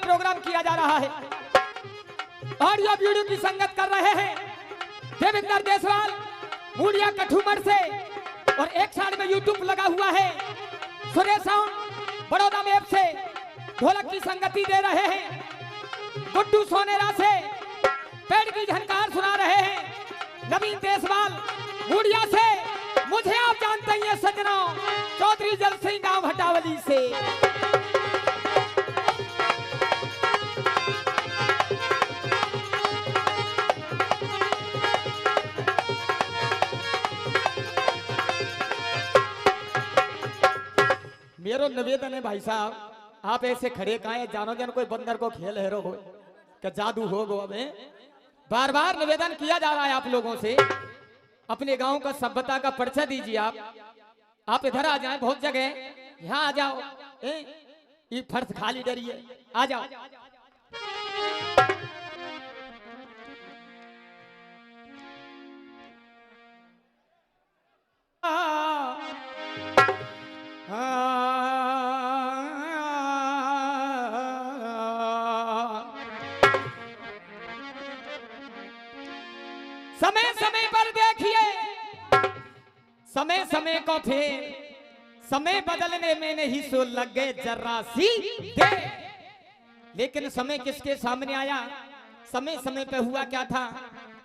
Programme किया जा रहा है। ऑडियो वीडियो की संगत कर रहे हैं देवेंद्र देसवाल मुड़िया कठुमर से, और एक साइड में यूट्यूब लगा हुआ है सुरेश साउंड बड़ौदा में से ढोलक की संगति दे रहे हैं। गुड्डू सोनेरा से पेड़ की झनकार सुना रहे हैं नवीन देसवाल मुड़िया से। मुझे आप जानते हैं सजना चौधरी जल सिंह गांव हटावली से। मेरो निवेदन है भाई साहब, आप ऐसे खड़े काहे जानो जन कोई बंदर को खेल हेरो हो क्या जादू हो गो। अब बार बार निवेदन किया जा रहा है आप लोगों से, अपने गांव का सभ्यता का परिचय दीजिए। आप इधर आ जाएं, बहुत जगह यहाँ आ जाओ। ये फर्श खाली डरी है, आ जाओ। समय समय पर देखिए, समय समय को फिर समय बदलने में नहीं सो लग गए जरा सी दे। लेकिन समय किसके सामने आया, समय समय पे हुआ क्या था।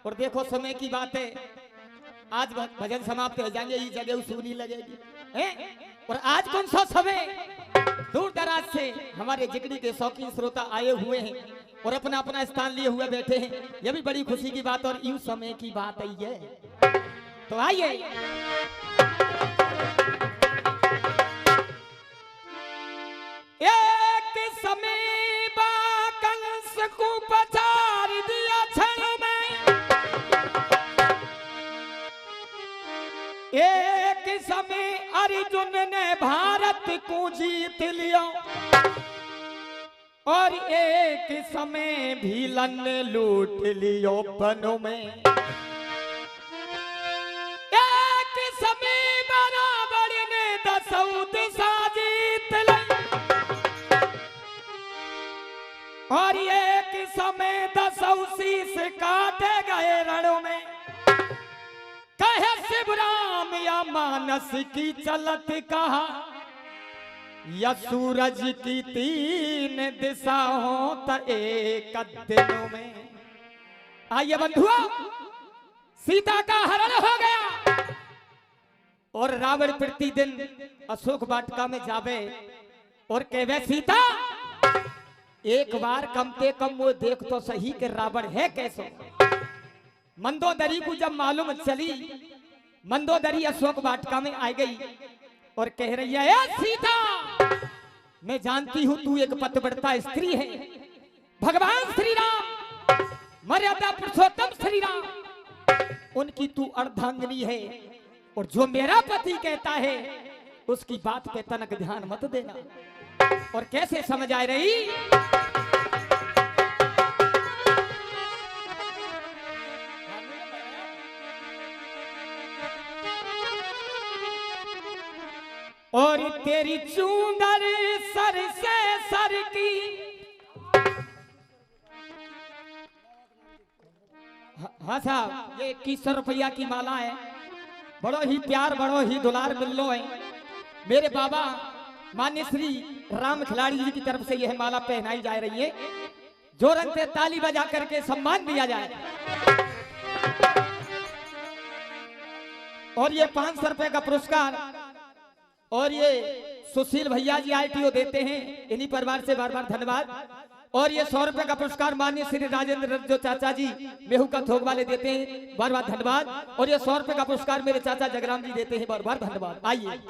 और देखो समय की बात है, आज भजन समाप्त हो जाएंगे, ये जगह सुनी लगेगी और आज कौन सा समय, दूर दराज से हमारे जिगड़ी के शौकीन श्रोता आए हुए हैं और अपना अपना स्थान लिए हुए बैठे हैं। यह भी बड़ी खुशी की बात और यूं समय की बात है। तो आइए एक समय कंस को पछाड़ दिया क्षण में, एक समय अर्जुन ने भारत को जीत लिया और एक समय भीलन ने लूट लियो बनों में। एक समय बराबर ने दसौं दिशा जीत ली और एक समय दसौं शीश काटे गए रणों में। कहे शिवराम या मानस की चलत कहा, या सूरज की तीन दिशाओं त एक दिनों में। आइए बंधुओं, सीता का हरण हो गया और रावण प्रतिदिन अशोक वाटिका में जावे और कहवे सीता एक बार कम से कम वो देख तो सही कि रावण है कैसो। मंदोदरी को जब मालूम चली, मंदोदरी अशोक वाटिका में आ गई और कह रही है सीता मैं जानती हूं तू एक पतिव्रता स्त्री है, भगवान श्री राम मर्यादा पुरुषोत्तम श्री राम उनकी तू अर्धांगिनी है और जो मेरा पति कहता है उसकी बात पे तनक ध्यान मत देना। और कैसे समझ आ रही, और तेरी चूंदर सर से सर की, हाँ साहब ये 2100 रुपया की माला है, बड़ो ही प्यार बड़ो ही दुलार मिलो है। मेरे बाबा मान्य श्री राम खिलाड़ी जी की तरफ से यह माला पहनाई जा रही है। जोरन से ताली बजा करके सम्मान दिया जाए। और ये 500 रुपए का पुरस्कार और ये सुशील भैया जी ITO देते हैं, इन्हीं परिवार से बार बार धन्यवाद। और ये 100 रुपए का पुरस्कार माननीय श्री राजेंद्र जो चाचा जी मेहू का थोक वाले देते हैं, बार बार धन्यवाद। और ये 100 रुपए का पुरस्कार मेरे चाचा जगराम जी देते हैं, बार बार धन्यवाद। आइए।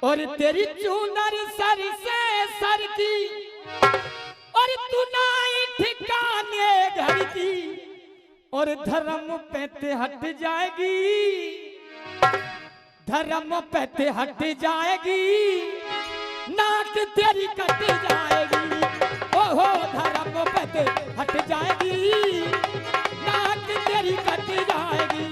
और तेरी चूनर सर से सर की और तू नाई ठिकाने घर की और धर्म पे ते हट जाएगी, धर्म पे ते हट जाएगी, नाक तेरी कट जाएगी। ओहो धर्म पे ते हट जाएगी, नाक तेरी कट जाएगी।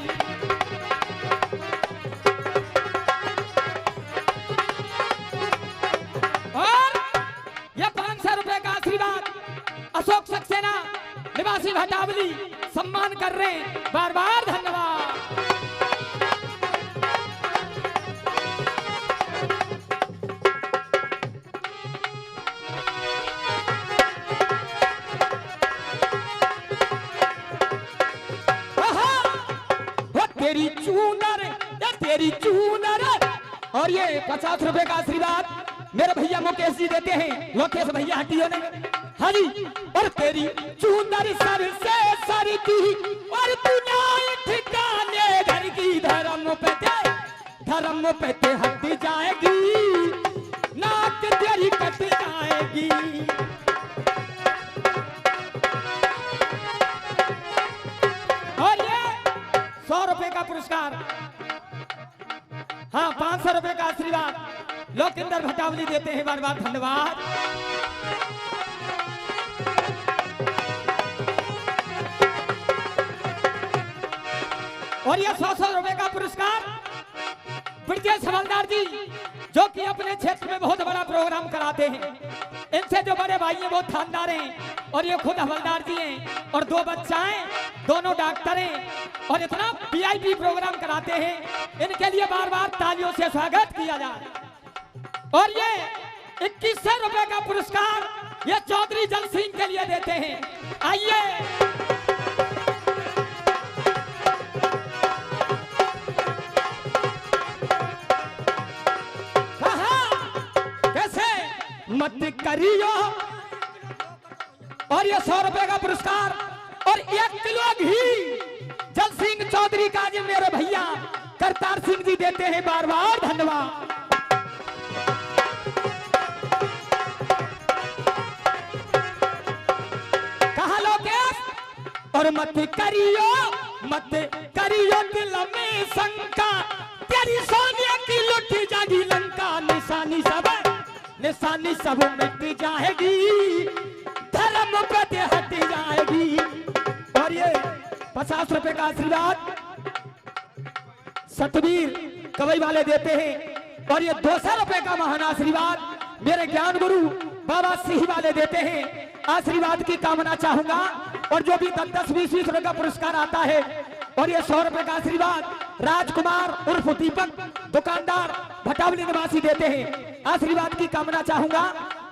और ये निवासी भटावली सम्मान कर रहे हैं, बार बार धन्यवाद। तेरी चूनर, तेरी चूनर। और ये 50 रुपए का आशीर्वाद मेरे भैया मुकेश जी देते हैं। लोकेश भैया हटियो ने, हाँ जी। और तेरी चूनर सर से सर की, और तू ना ठिकाने घर की, धर्म पे ते हट जाएगी, नाक तेरी कट जाएगी। और ये 100 रुपए का पुरस्कार, हाँ 500 रुपए का आशीर्वाद लोकेंद्र भटावली देते हैं, बार बार धन्यवाद। और ये 100 रुपए का पुरस्कार ब्रजेश हवलदार जी, जो कि अपने क्षेत्र में बहुत बड़ा प्रोग्राम कराते हैं। इनसे जो बड़े भाई हैं वो थानेदार हैं, और ये खुद हवलदार जी हैं, और 2 बच्चाएं, दोनों डॉक्टर हैं, और इतना वीआईपी प्रोग्राम कराते हैं। इनके लिए बार बार तालियों से स्वागत किया जाए। और ये 2100 रुपए का पुरस्कार ये चौधरी जल सिंह के लिए देते हैं। आइए मत करियो। और ये 100 रुपए का पुरस्कार और 1 किलो घी जल सिंह चौधरी का जी मेरे भैया करतार सिंह जी देते हैं, बार बार धन्यवाद। कहा लोकेश? और मत करियो दिल में शंका, तेरी सोनिया की लुट जागी लंका, निशानी सब मिट जाएगी, धर्म पे हट जाएगी। और ये 50 रुपए का आशीर्वाद सतवीर कवई वाले देते हैं। और ये 200 रुपए का महान आशीर्वाद मेरे ज्ञान गुरु बाबा सिंह वाले देते हैं। आशीर्वाद की कामना चाहूंगा। और जो भी 10-20 रुपए का पुरस्कार आता है, और ये 100 रुपए का आशीर्वाद राजकुमार उर्फ दीपक दुकानदार भटावली निवासी देते हैं। आशीर्वाद की कामना चाहूंगा।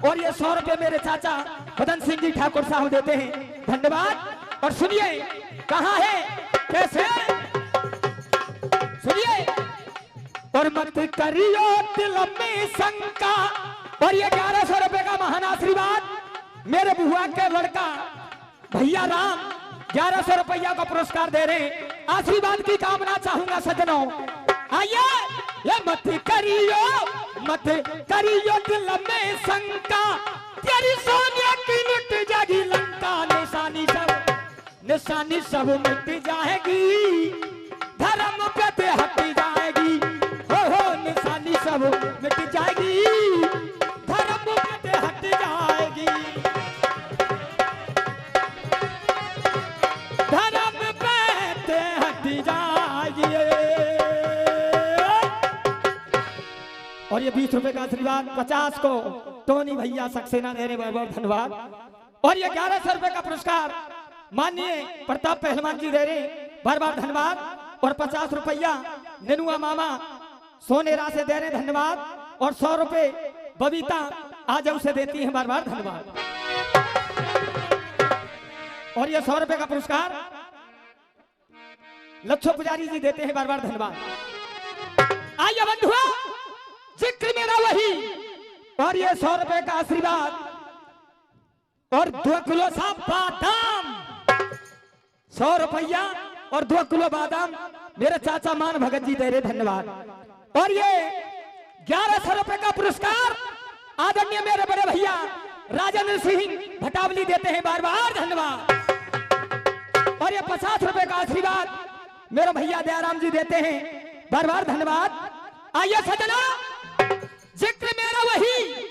और ये 100 रुपए मेरे चाचा मदन सिंह जी ठाकुर साहब देते हैं, धन्यवाद। और सुनिए कहाँ है, कैसे सुनिए। और मत करियो दिल में शंका, और ये 1100 रुपए का महान आशीर्वाद मेरे बुआ के लड़का भैया राम 1100 रुपया का पुरस्कार दे रहे हैं। आशीर्वाद की कामना चाहूंगा सज्जनों। आइए, ये मत करियो दिल में शंका, तेरी सोनिया की लुट जागी लंका, निशानी सब मिट जाएगी, धर्म पे हट जाएगी। हो निशानी सब मिट जाएगी, धर्म पे हट जाएगी, धर्म पे हट जाएगी। और ये 20 रुपए का आशीर्वाद 50 को टोनी भैया सक्सेना दे रहे, बहुत धन्यवाद। और ये 1100 रुपए का पुरस्कार माननीय प्रताप पहलवान जी दे रहे, बार बार धन्यवाद। और 50 रुपया नेनुआ मामा सोनेरा से दे रहे, धन्यवाद। और 100 रुपए बबीता आजम से देती है, बार बार धन्यवाद। और ये 100 रुपए का पुरस्कार लच्छो पुजारी जी देते हैं, बार बार धन्यवाद। आइए बंधुआ, जिक्र मेरा वही। और ये 100 रुपए का आशीर्वाद और 2 किलो सा बादाम, 100 रुपया और 2 किलो बादाम मेरे चाचा मान भगत जी दे रहे, धन्यवाद। और ये 1100 रुपए का पुरस्कार आदरणीय मेरे बड़े भैया राजेंद्र सिंह भटावली देते हैं, बार बार धन्यवाद। और ये 50 रुपए का आशीर्वाद मेरे भैया दयाराम जी देते हैं, बार बार धन्यवाद। आइए सजना, जिक्र मेरा वही।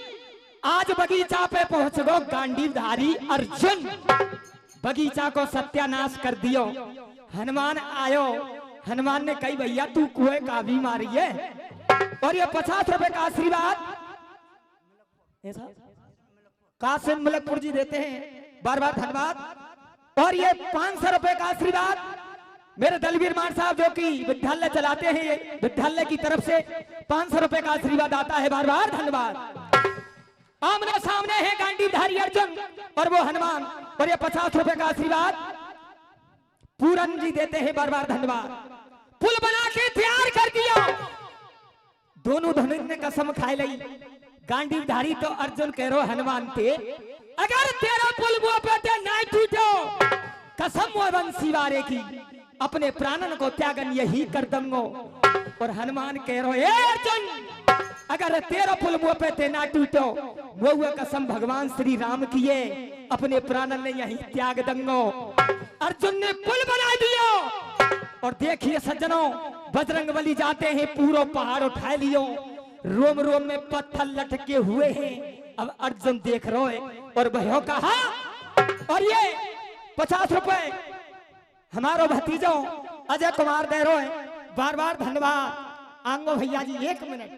आज बगीचा पे पहुंच गो गांडीवधारी अर्जुन, बगीचा को सत्यानाश कर दियो। हनुमान आयो, हनुमान ने कही भैया तू कुएं का भी मारी है। और ये 50 रुपए का आशीर्वाद कासिम मलकपुर जी देते हैं, बार बार धन्यवाद। और ये 500 रुपए का आशीर्वाद मेरे दलवीर मान साहब जो कि विद्यालय चलाते हैं, ये विद्यालय की तरफ से 500 रुपए का आशीर्वाद आता है। बार बार धन्यवाद। आमने सामने है गांडीवधारी अर्जुन और वो हनुमान, और ये 50 रुपए का आशीर्वाद पूरन जी देते हैं। बार बार धन्यवाद। पुल बना के तैयार कर दिया, दोनों धनुष ने कसम खाई ली। गांडीवधारी तो अर्जुन कह रो हनुमान थे, अगर तेरा पुल वो पे ना टूटो, कसम वो बंसी वारे की, अपने प्राणन को त्यागन यही कर दूंगो। और हनुमान कह रो, ए अर्जुन, अगर तेरा पुल मुंह पे ते ना टूटो, वो कसम भगवान श्री राम किए, अपने प्राणन ने यही त्याग दूंगो। अर्जुन ने पुल बना दिया, और देखिए सज्जनों, बजरंगबली जाते हैं, पूरा पहाड़ उठा लियो, रोम रोम में पत्थर लटके हुए हैं। अब अर्जुन देख रहे है और भयो कहा, और ये 50 रुपए हमारो भतीजो अजय कुमार दे रो है। बार बार धन्यवाद। आंगो भैया जी 1 मिनट।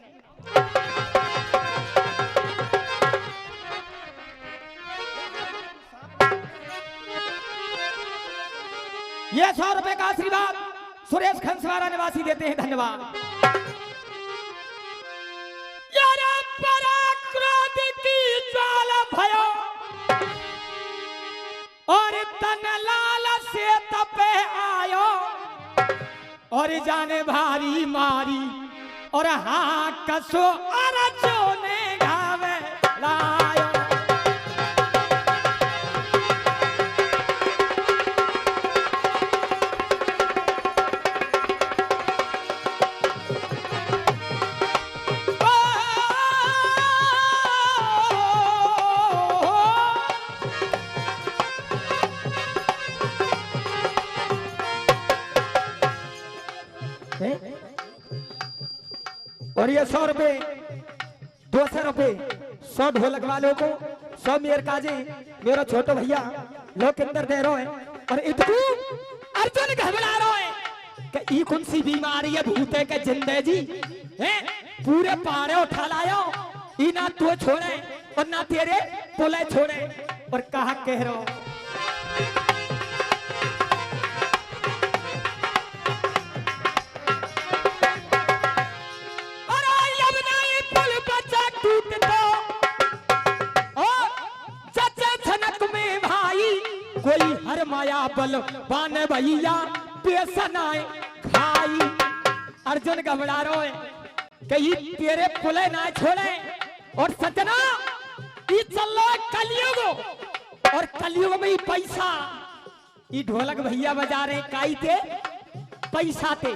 ये 100 रुपए का आशीर्वाद सुरेश खंसवारा निवासी देते हैं। धन्यवाद। भयो और तन लाल से तपे आयो, और जाने भारी मारी, और हाँ कसो अर्जुन ने गावे लायो। और ये 100 रुपए, 200 रुपए, 100 ढोलक वालों को, 100 मेर काजे मेरा छोटो भैया लोकेंद्र दे रो है। और इतकू अर्जुन घबरा रो है कि ई कौन सी बीमारी है, भूते के जिंदे जी हैं, पूरे पहाड़े उठा लायो, ई ना तू छोड़े और ना तेरे पुले छोड़े। और कहा कह रो, कोई हर माया बल बान भैया पेशनाए खाई। अर्जुन घबरा रो है कहीं तेरे पुले ना छोड़े। और सजना ये चल रहा कलयुग, और कलयुग में ही पैसा, ये ढोलक भैया बजा रहे काई थे पैसा थे,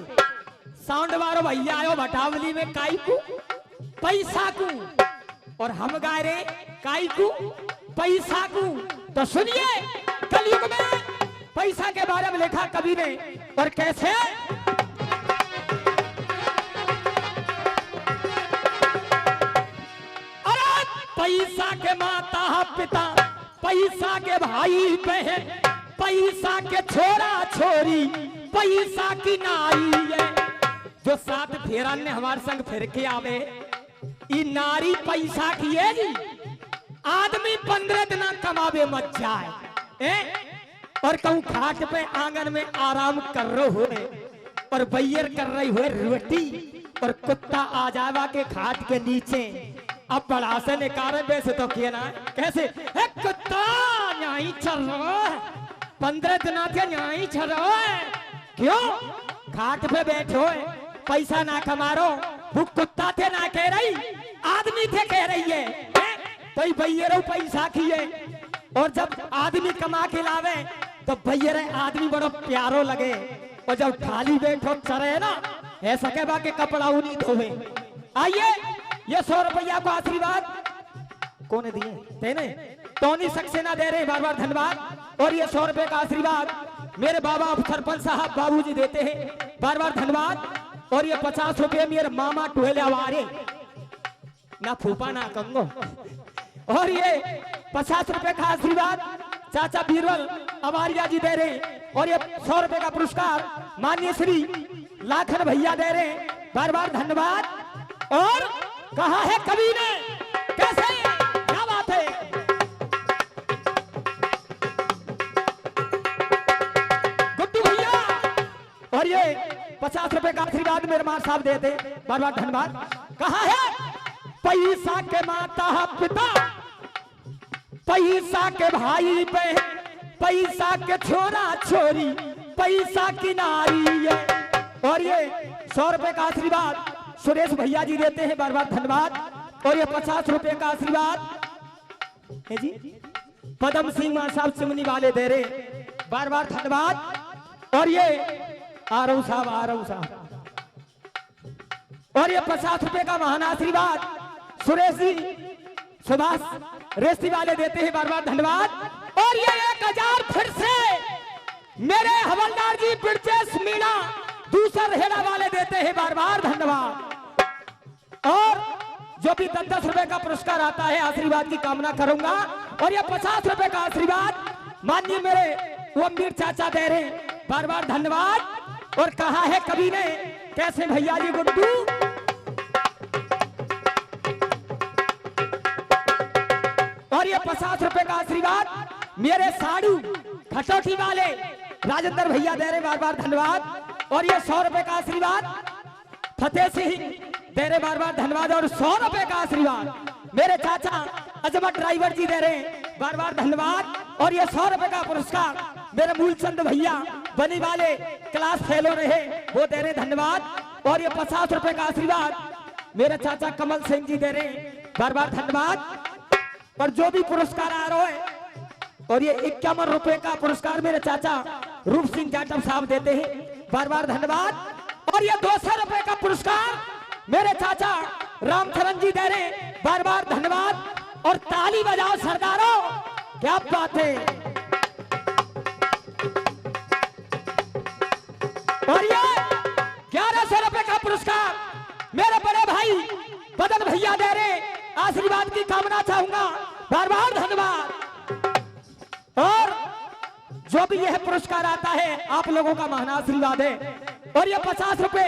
साउंड वालो भैया आयो भटावली में काई को पैसा को, और हम गा रहे काई को पैसा को। तो सुनिए, कलयुग में पैसा के बारे में लिखा कवि ने, और कैसे, अरे पैसा के माता पिता, पैसा के भाई बहन, पैसा के छोरा छोरी, पैसा की नारी है, जो 7 फेरा ने हमारे संग फिर के आवे, ये नारी पैसा की है जी। आदमी 15 दिन कमावे मत जाए, और कहूं खाट पे आंगन में आराम कर रहे हो, और बैयर कर रही हो रोटी, और कुत्ता आ जावा के खाट के नीचे। अब बड़ा से निकारे वैसे तो किया ना, कैसे है कुत्ता न्याई चल रहा है, 15 दिन के न्याई चल रहा है, क्यों खाट पे बैठो है, पैसा ना कमारो। वो कुत्ता थे ना कह रही, आदमी थे कह रही है, भैया पैसा किए। और जब आदमी कमा के लावे तो भैया आदमी बड़ो प्यारो लगे, और जब थाली बैठो चरे ना ऐसा के बाके कपड़ा उन्हीं धोवे। आइए, ये 100 रुपया को आशीर्वाद कौन दिए तेने, टोनी सक्सेना दे रहे, बार बार धन्यवाद। और ये 100 रुपए का आशीर्वाद मेरे बाबा सरपंच साहब बाबूजी देते हैं, बार बार धन्यवाद। और ये 50 रुपये मेरे मामा टोले आवारे ना फूफा ना कंगो। और ये 50 रुपए का आशीर्वाद चाचा बीरबल अवारिया जी दे रहे, और ये 100 रुपए का पुरस्कार माननीय श्री लाखन भैया दे रहे, बार बार धन्यवाद। और कहा है कवि ने, कैसे, क्या बात है। 50 रुपए का आशीर्वाद मेरे मां साहब देते, बार बार धन्यवाद। कहा है पैसा के माता पिता, पैसा के भाई बहन, पैसा के छोरा छोरी, पैसा की नारी है। और ये 100 रुपए का आशीर्वाद सुरेश भैया जी देते हैं, बार बार धन्यवाद। और ये 50 रुपए का आशीर्वाद है जी पदम सिंह मां साहब चिमनी वाले दे रहे, बार बार धन्यवाद। और ये आरव साहब और ये 50 रुपए का महान आशीर्वाद सुरेश जी सुभाष रेस्ती वाले देते हैं, बार बार धन्यवाद। और ये 1000 फिर से मेरे हवलदार जी ब्रिजेश मीणा दूसरा हेड़ा वाले देते हैं, बार बार धन्यवाद। और जो भी 10-10 रुपए का पुरस्कार आता है आशीर्वाद की कामना करूंगा। और ये 50 रुपए का आशीर्वाद माननीय मेरे ओमवीर चाचा दे रहे, बार बार धन्यवाद। और कहा है कवि ने कैसे भैया जी गुड्डू, और ये 50 रुपए का आशीर्वाद मेरे साड़ू खटौटी वाले राजेंद्र भैया दे रहे, बार बार धन्यवाद। और ये 100 रुपए का आशीर्वाद फतेह सिंह दे रहे, बार बार धन्यवाद। और 100 रुपए का आशीर्वाद मेरे चाचा अजमत ड्राइवर जी दे रहे, बार बार धन्यवाद। और ये 100 रुपए का पुरस्कार मेरे मूलचंद भैया बनी वाले क्लास फेलो रहे, वो दे रहे, धन्यवाद। और ये 50 रुपए का आशीर्वाद मेरे चाचा कमल सिंह जी दे रहे, बार बार धन्यवाद। और जो भी पुरस्कार आ रहा है, और ये 51 रुपए का पुरस्कार मेरे चाचा रूप सिंह जाटव साहब देते हैं, बार बार धन्यवाद। और ये 200 रुपए का पुरस्कार मेरे चाचा रामचरण जी दे रहे, बार बार धन्यवाद। और ताली बजाओ सरदारों, क्या बात है। और ये 1100 रुपए का पुरस्कार मेरे बड़े भाई बदन भैया दे रहे, आशीर्वाद की कामना चाहूंगा, बार बार धन्यवाद। और जो भी यह पुरस्कार आता है आप लोगों का महान आशीर्वाद है। और ये 50 रुपए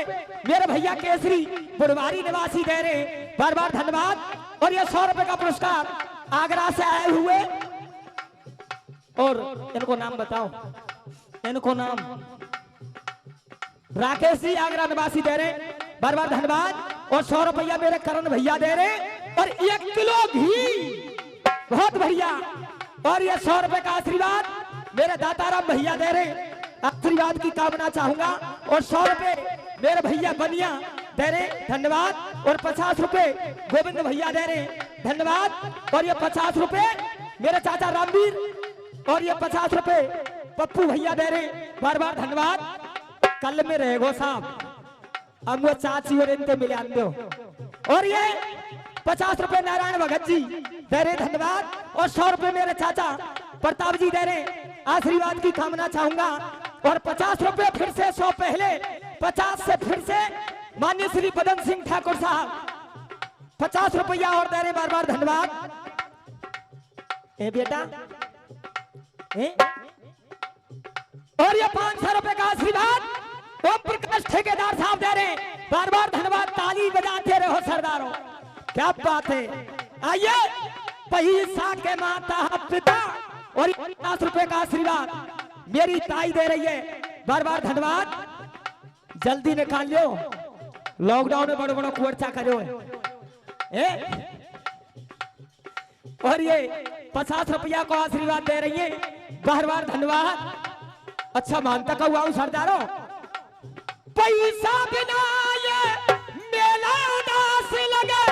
मेरे भैया केसरी बुढ़वारी निवासी दे रहे, बार बार धन्यवाद। और ये 100 रुपए का पुरस्कार आगरा से आए हुए, और इनको नाम बताओ, इनको नाम राकेश जी आगरा निवासी दे रहे, बार बार धन्यवाद। और 100 रुपया मेरे करण भैया दे रहे, और 1 किलो घी, बहुत बढ़िया। और ये 100 रुपए का आशीर्वाद मेरे दाताराम भैया दे रहे, आशीर्वाद की कामना चाहूंगा। और 100 रुपए मेरे भैया बनिया दे रहे, धन्यवाद। और 50 रुपए गोविंद भैया दे रहे, धन्यवाद। और ये 50 रुपए मेरे चाचा रामवीर, और ये 50 रुपए पप्पू भैया दे रहे, बार बार धन्यवाद। कल में रहेगो साहब, अब वो चाची और इनके मिले आते हो। और ये 50 रुपए नारायण भगत जी दे रहे, धन्यवाद। और 100 रुपए मेरे चाचा प्रताप जी दे रहे, आशीर्वाद की कामना चाहूंगा। और 50 रुपए फिर से 100 पहले 50 से फिर से माननीय श्री पदम सिंह ठाकुर साहब 50 रुपया और दे रहे, बार बार धन्यवाद। ए बेटा ए? और ये 500 रुपए का आशीर्वाद ओम प्रकाश ठेकेदार साहब दे रहे, बार बार धन्यवाद। ताली बजाते रहो सरदारों, क्या बात है। आइए पैसा के माता पिता, और 50 रुपए का आशीर्वाद मेरी ताई दे रही है, बार बार धन्यवाद। जल्दी निकाल लो, लॉकडाउन में बड़े बड़े कुर्चा करो है। और ये 50 रुपया को आशीर्वाद दे रही है, बार बार धन्यवाद। अच्छा मानता का हुआ सरदारों, पैसा बिना ये मेला उदास लगे।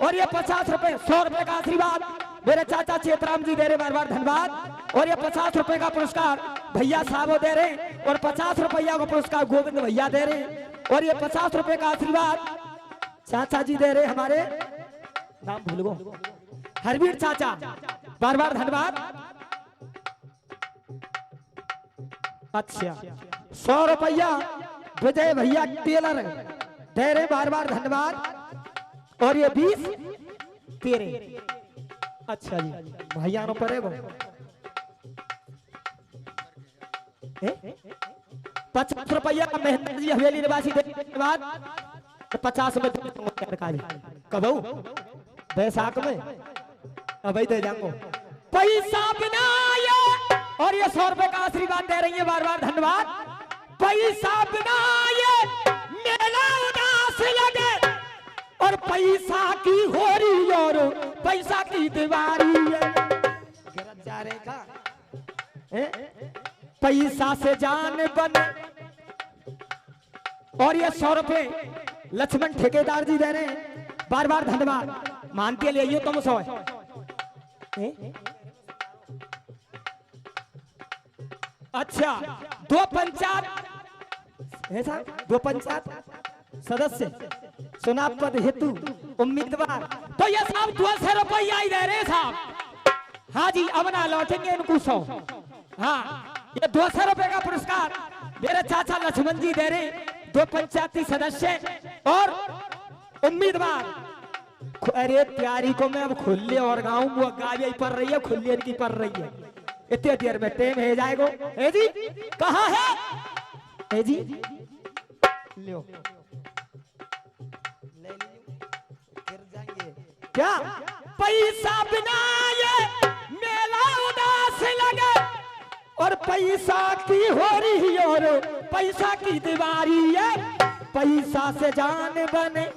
और ये 50 रुपए 100 रुपए का आशीर्वाद मेरे चाचा चेतराम जी दे रहे, बार बार धन्यवाद। और ये 50 रुपए का पुरस्कार भैया साहब दे रहे, और 50 रुपया का पुरस्कार गोविंद भैया दे रहे। और ये 50 रुपए का आशीर्वाद चाचा जी दे रहे, हमारे नाम भूल गो, हरवीर चाचा, बार बार धन्यवाद। अच्छा 100 रुपया विजय भैया टेलर दे रहे, बार बार धन्यवाद। और ये 20 तेरे, अच्छा जी भैया पड़ेगा 50 रुपया का मेहनत जी हवेली निवासी धन्यवाद। 50 में कब बैसाख में अब दे जाऊंगा पैसा बिना ये। और ये 100 रुपए का आशीर्वाद दे रही है, बार बार धन्यवाद। पैसा बिना ये और पैसा की होरी और पैसा की दीवारी है। जा रहे का पैसा से जान बने। और ये 100 रुपए लक्ष्मण ठेकेदार जी दे रहे हैं, बार बार धन्यवाद। मान के लिए तुम 100 अच्छा 2 पंचायत ऐसा 2 पंचायत सदस्य चुनाव पद हेतु उम्मीदवार, तो ये साहब 200 रुपया ही दे रहे साहब। हाँ जी अब ना लौटेंगे इनको 100। हाँ ये 200 रुपए का पुरस्कार मेरे चाचा लक्ष्मण जी दे रहे, 2 पंचायती सदस्य और उम्मीदवार। अरे प्यारी को मैं अब खुले और गाँव वो गाय पड़ रही है, खुले इनकी पड़ रही है। इतने देर में टेम है जाएगो। है जी कहाँ है जी लो ले गिर जाएंगे क्या। पैसा बिना ये मेला उदास लगे और पैसा की हो रही और पैसा की दीवारी है। पैसा से जान बने।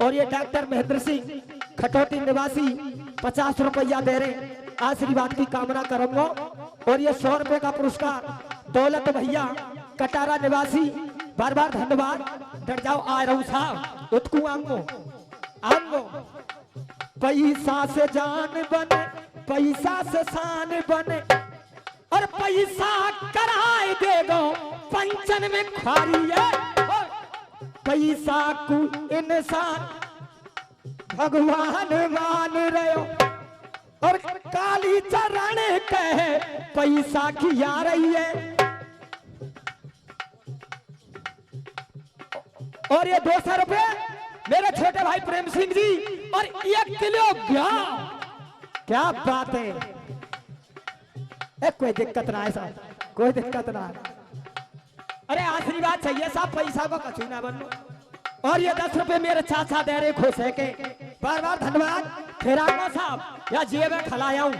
और ये डॉक्टर महेंद्र सिंह खटौती निवासी 50 रुपया दे रहे, आशीर्वाद की कामना करूंगा। और ये 100 रुपए का पुरस्कार दौलत भैया कटारा निवासी, बार बार धन्यवाद। डर जाओ आ रहा हूं साहब उत्कू आंगो आंगो। पैसा से जान बने, पैसा से शान बने और पैसा कराए देगो पंचन में खारी है। पैसा को इंसान भगवान मान रहे हो और काली चरण कहे पैसा की आ रही है। और ये 200 रुपए मेरे छोटे भाई प्रेम सिंह जी और 1 किलो गेहूं। क्या बात है, कोई दिक्कत ना है साहब, कोई दिक्कत ना है। अरे आशीर्वाद चाहिए साहब, पैसा को कछु ना बनो। और ये 10 रुपए मेरे चाचा दे रहे खुश है के, बार बार धन्यवाद। फेराना साहब या जेब में खिलाया हूं।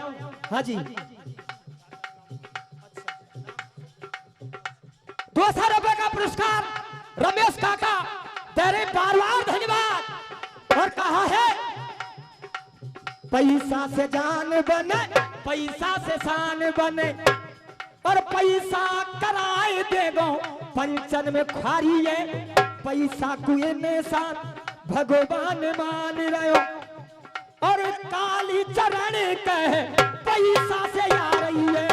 हाँ जी 200 रुपए का पुरस्कार रमेश काका दे रहे, बार बार धन्यवाद। और कहा है पैसा से जान बने, पैसा से शान बने और पैसा कराए देगो पंचन में खारी है। पैसा को निशान भगवान मान रहे हो और काली चरण कहे पैसा से आ रही है।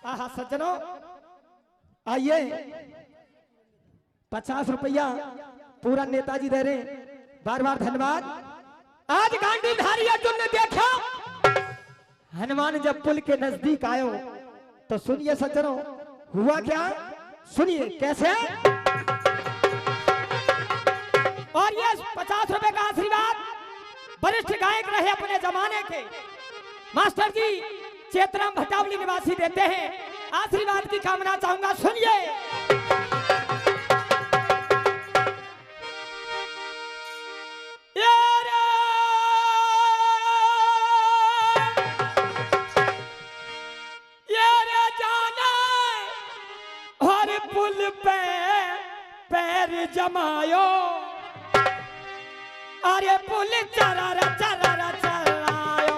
आहा सज्जनों आइए 50 रुपया पूरा नेताजी दे रहे, बार बार धन्यवाद। आज गांडीधारी अर्जुन ने देखा हनुमान जब पुल के नजदीक आयो तो सुनिए सज्जनों हुआ क्या, सुनिए कैसे। और ये 50 रुपए का आशीर्वाद वरिष्ठ गायक रहे अपने जमाने के मास्टर जी चेतराम भटावली निवासी देते हैं। आशीर्वाद की कामना चाहूंगा, सुनिए। पुल पे पैर जमायो, अरे पुल चरारा चरारा चलायो।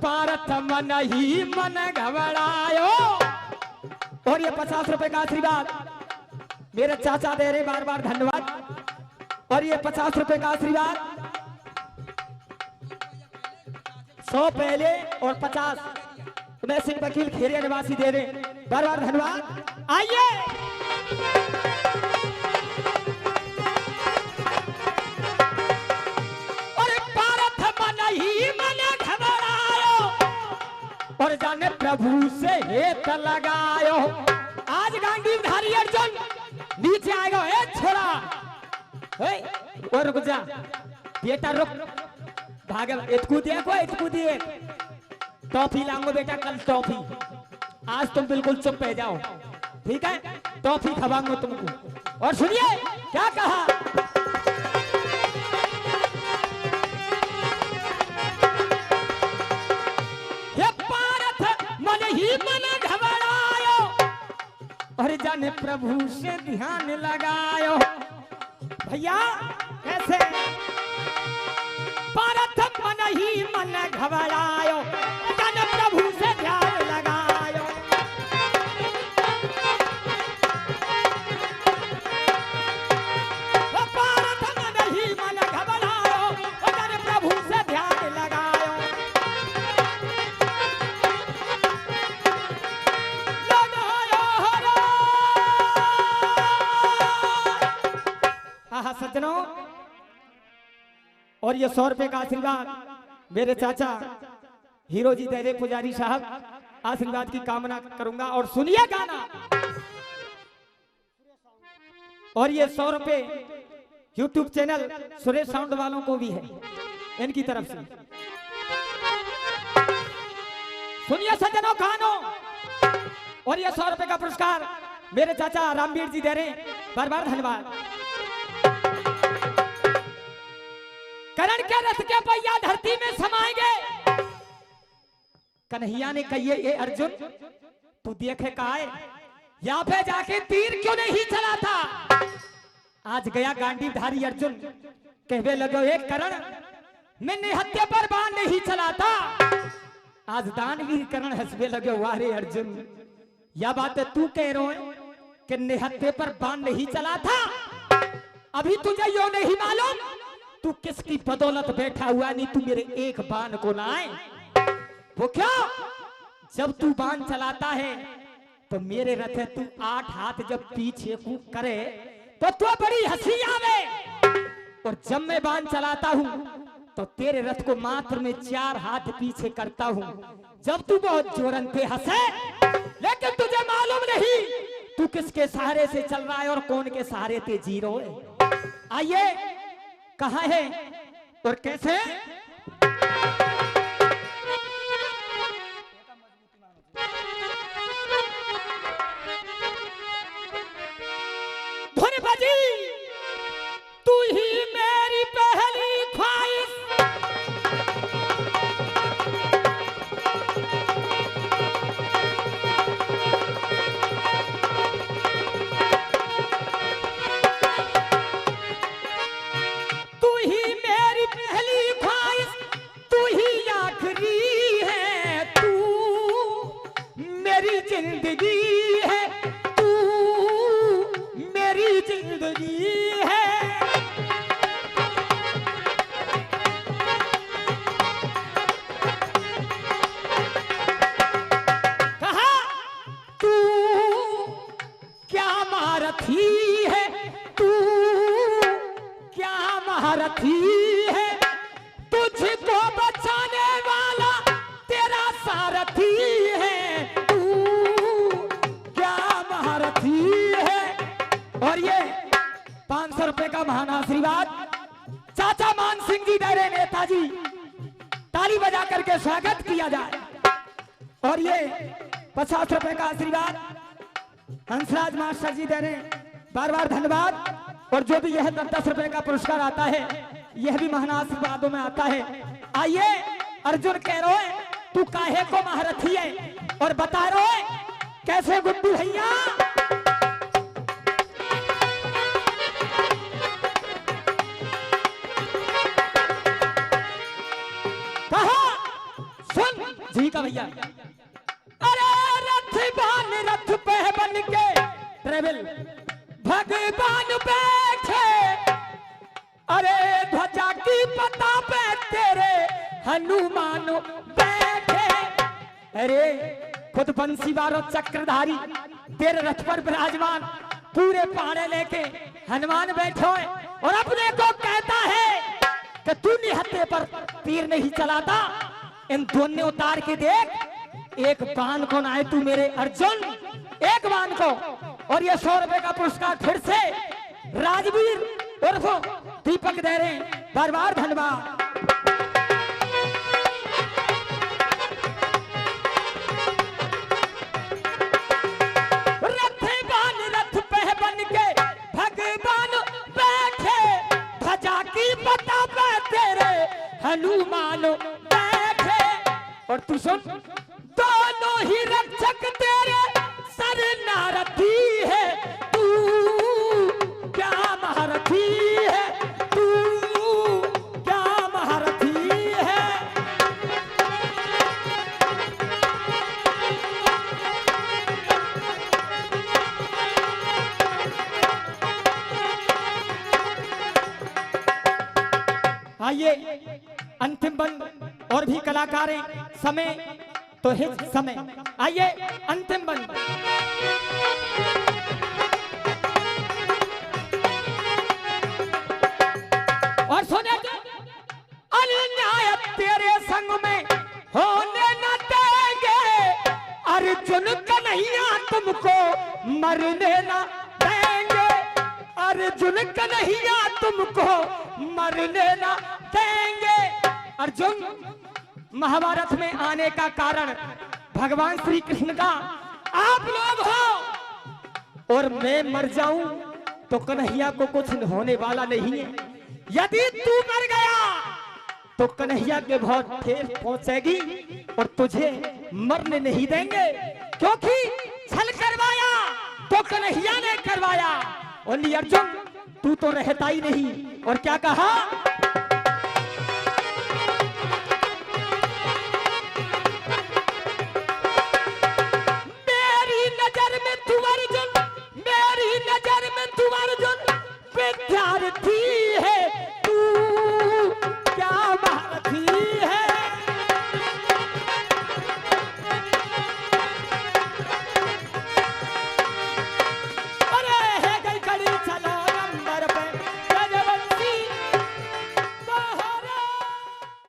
पारथ मन ही मन घबरायो। और ये 50 रुपए का आशीर्वाद मेरे चाचा दे रहे, बार बार धन्यवाद। और ये 50 रुपए का आशीर्वाद 100 पहले और 50 उदय सिंह वकील खेरिया निवासी दे रहे, बार बार धन्यवाद। आइए और पारथ मन ही मन और जाने प्रभु से हेत लगायो। आज गांडीधारी अर्जुन नीचे आएगा। ए छोरा, और रुक जा बेटा, रुक भागे। इतकू देखो, इतकू देख, टॉफी लाऊंगा बेटा कल, टॉफी। आज तुम बिल्कुल चुप हो जाओ, ठीक है? टॉफी खवाऊंगा तुमको। और सुनिए क्या कहा, ये पारथ मन ही मन घबरायो और जाने प्रभु से ध्यान लगायो। भैया कैसे, पारथ मन ही मन घबरायो जाने प्रभु से ध्यान लगायो। पारथ मन ही मन घबरायो जाने प्रभु से ध्यान लगायो। हाँ सज्जनों, और ये 100 रुपए का आशीर्वाद मेरे चाचा हीरो जी देरे पुजारी साहब, आशीर्वाद की कामना करूंगा। और सुनिए गाना, और ये 100 रुपए यूट्यूब चैनल सुरेश साउंड वालों को भी है, इनकी तरफ से। सुनिए सज्जनों गानों, और ये 100 रुपए का पुरस्कार मेरे चाचा रामवीर जी दे रहे हैं, बार बार धन्यवाद। करण के रथ के पहिया धरती में समाएंगे। कन्हैया ने कहिए, ये अर्जुन तू देखे कहा है, यहाँ पे जाके तीर क्यों नहीं चला था? आज गया गांडीवधारी अर्जुन कहवे लगे, एक करण मैंने हत्या पर बाण नहीं चला था। आज दानवीर करण हंसवे लगे, वारे अर्जुन यह बात है तू कह रहे हो कि निहत्थे पर बाण नहीं चला था? अभी तुझे यो नहीं मालूम तू किसकी बदौलत बैठा हुआ, नहीं तू मेरे एक बाण को ना आए। वो क्या, जब तू बाण चलाता है तो मेरे रथ है, तू 8 हाथ जब पीछे को करे तो बड़ी हंसी आवे, और जब मैं बाण चलाता हूँ तो तेरे रथ को मात्र में 4 हाथ पीछे करता हूँ, जब तू बहुत जोरन पे हंसे। लेकिन तुझे मालूम नहीं तू किसके सहारे से चल रहा है और कौन के सहारे पे जी रहा है। आइए कहाँ है और कैसे, धुन बजी तू ही मेरी पहली ख्वाहिश, तू ही मेरी पहली ख्वाहिश, तू ही आखिरी है, तू मेरी जिंदगी है, तू मेरी जिंदगी है। कहा तू क्या महारथी है, तू क्या महारथी है, तुझको बचाने वाला तेरा सारथी है, तू क्या महारथी है। और ये 500 रुपए का महान आशीर्वाद चाचा मान सिंह जी दे रहे, नेताजी ताली बजा करके स्वागत किया जाए। और ये 50 रुपए का आशीर्वाद हंसराज मास्टर जी दे रहे, बार बार धन्यवाद। और जो भी यह 10 रुपए का पुरस्कार आता है, यह भी महान आशीर्वादों में आता है। आइए अर्जुन कह रहे है तू काहे को महारथी है, और बता रहे है कैसे गुड्डू भैया। कहा सुन जी का भैया, अरे रथ बान रथ पे बन के ट्रेवल भगवान बैठे, अरे ध्वजा की पता पे तेरे हनुमान बैठे। अरे खुद बंसी वारो चक्रधारी तेरे रथ पर विराजमान, पूरे पहाड़े लेके हनुमान बैठो है, और अपने को कहता है कि तू निहत्थे पर तीर नहीं चलाता। इन दोनों उतार के देख, एक बाण को ना है तू मेरे अर्जुन, एक बाण को। और ये 100 रुपए का पुरस्कार फिर से राजवीर उर्फ दीपक दे रहे हैं। बार बार धन्यवाद। रथवान रथ पे बन के भगवान बैठे, ध्वजा की पता पे तेरे हनुमान बैठे। और तू सुन, दोनों ही रक्षक तेरे शरणार्थी है, तू क्या महारथी है, तू क्या महारथी है। आइए अंतिम बंद, और भी कलाकार हैं, समय तो है समय। आइए अंतिम बंद। और सुने, अन्याय तेरे संग में होने न देंगे, अर्जुन कन्हैया तुमको मरने न देंगे, अर्जुन कन्हैया तुमको मरने न देंगे। अर्जुन महाभारत में आने का कारण भगवान श्री कृष्ण का आप लोग हो, और मैं मर जाऊं तो कन्हैया को कुछ होने वाला नहीं है। यदि तू मर गया तो कन्हैया के बहुत ठेस पहुंचेगी और तुझे मरने नहीं देंगे, क्योंकि छल करवाया तो कन्हैया ने करवाया। ओनली अर्जुन तू तो रहता ही नहीं। और क्या कहा, विद्यार्थी